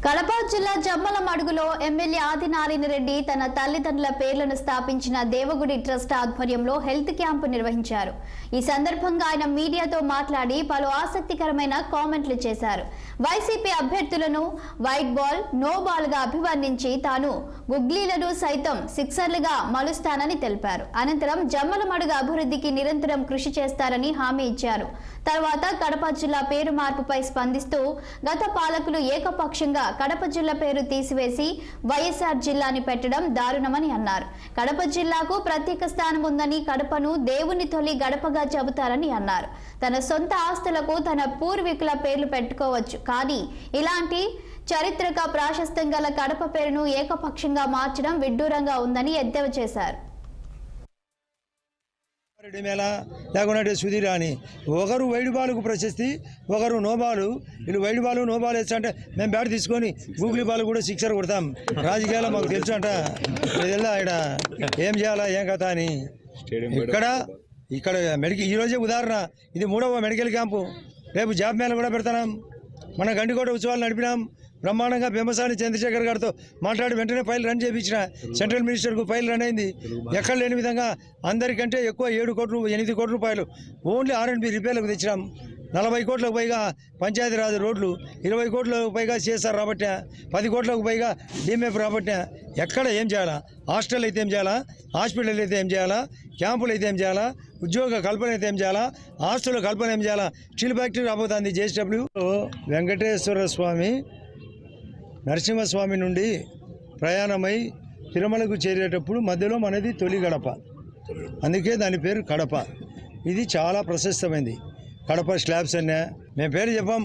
కడప జిల్లా జమ్మలమడుగులో ఎమ్మెల్యే ఆదినారాయణ రెడ్డి తన తల్లిదండ్రుల పేర్లను స్థాపించిన దేవగుడి ట్రస్ట్ ఆధ్వర్యంలో హెల్త్ క్యాంపు నిర్వహించారు. ఈ సందర్భంగా ఆయన మీడియాతో మాట్లాడి పలు ఆసక్తికరమైన కామెంట్లు చేశారు. వైసీపీ అభ్యర్థులను వైట్ బాల్, నో బాల్ గా అభివర్ణించి తాను గుగ్లీలను సైతం సిక్సర్లుగా మలుస్తానని తెలిపారు. అనంతరం జమ్మలమడుగు అభివృద్ధికి నిరంతరం కృషి చేస్తారని హామీ ఇచ్చారు. తర్వాత కడప జిల్లా పేరు మార్పుపై స్పందిస్తూ గత పాలకులు ఏకపక్షంగా కడప జిల్లా పేరు తీసివేసి వైఎస్ఆర్ జిల్లాని పెట్టడం దారుణమని అన్నారు. కడప జిల్లాకు ప్రత్యేక స్థానం ఉందని, కడపను దేవుని తొలి గడపగా చెబుతారని అన్నారు. తన సొంత ఆస్తులకు తన పూర్వీకుల పేర్లు పెట్టుకోవచ్చు, కానీ ఇలాంటి చరిత్రక ప్రాశస్త్యం గల కడప పేరును ఏకపక్షంగా మార్చడం విడ్డూరంగా ఉందని ఎద్దేవా చేశారు. లేకుంటే సుధీర్ అని ఒకరు వైడ్ బాలుకు ప్రశస్తి, ఒకరు నోబాలు. వీళ్ళు వైడ్ బాలు నోబాల్ వేస్తా అంటే మేము బ్యాట్ తీసుకొని గూగులీ బాల్ కూడా సిక్సర్ కొడతాం. రాజకీయాల్లో మాకు తెలుసు అంట. ఇక్కడ ఏం చేయాలా ఏం కథ అని ఇక్కడ ఈరోజే ఉదాహరణ, ఇది 3వ మెడికల్ క్యాంపు. రేపు జాబ్ మేళ కూడా పెడతాం. మన గండికోట ఉత్సవాలు నడిపినాం. బ్రహ్మాండంగా బెమ్మసాని చంద్రశేఖర్ గారితో మాట్లాడి వెంటనే ఫైల్ రన్ చేయించిన. సెంట్రల్ మినిస్టర్కు ఫైల్ రన్ అయింది. ఎక్కడ లేని విధంగా అందరికంటే ఎక్కువ 7 కోట్లు 8 కోట్ల రూపాయలు ఓన్లీ R&B రిపేర్లకు తెచ్చినాం. 40 కోట్లకు పైగా పంచాయతీరాజ్ రోడ్లు, 20 కోట్లకు పైగా CSR రాబట్టా, 10 కోట్లకు పైగా DMF రాబట్టా. ఎక్కడ ఏం చేయాలా? హాస్టల్ అయితే ఏం చేయాలా? హాస్పిటల్ అయితే ఏం చేయాలా? క్యాంపులు అయితే ఏం చేయాలా? ఉద్యోగ కల్పన అయితే ఏం చేయాలా? ఆస్తుల కల్పన ఏం చేయాలా? స్టీల్ ఫ్యాక్టరీ రాబోతుంది. JSW వెంకటేశ్వర స్వామి నరసింహస్వామి నుండి ప్రయాణమై తిరుమలకు చేరేటప్పుడు మధ్యలో మనది తొలి గడప, అందుకే దాని పేరు కడప. ఇది చాలా ప్రశస్తమైంది. కడప స్లాబ్స్ అన్నా మేము పేరు చెప్పాం.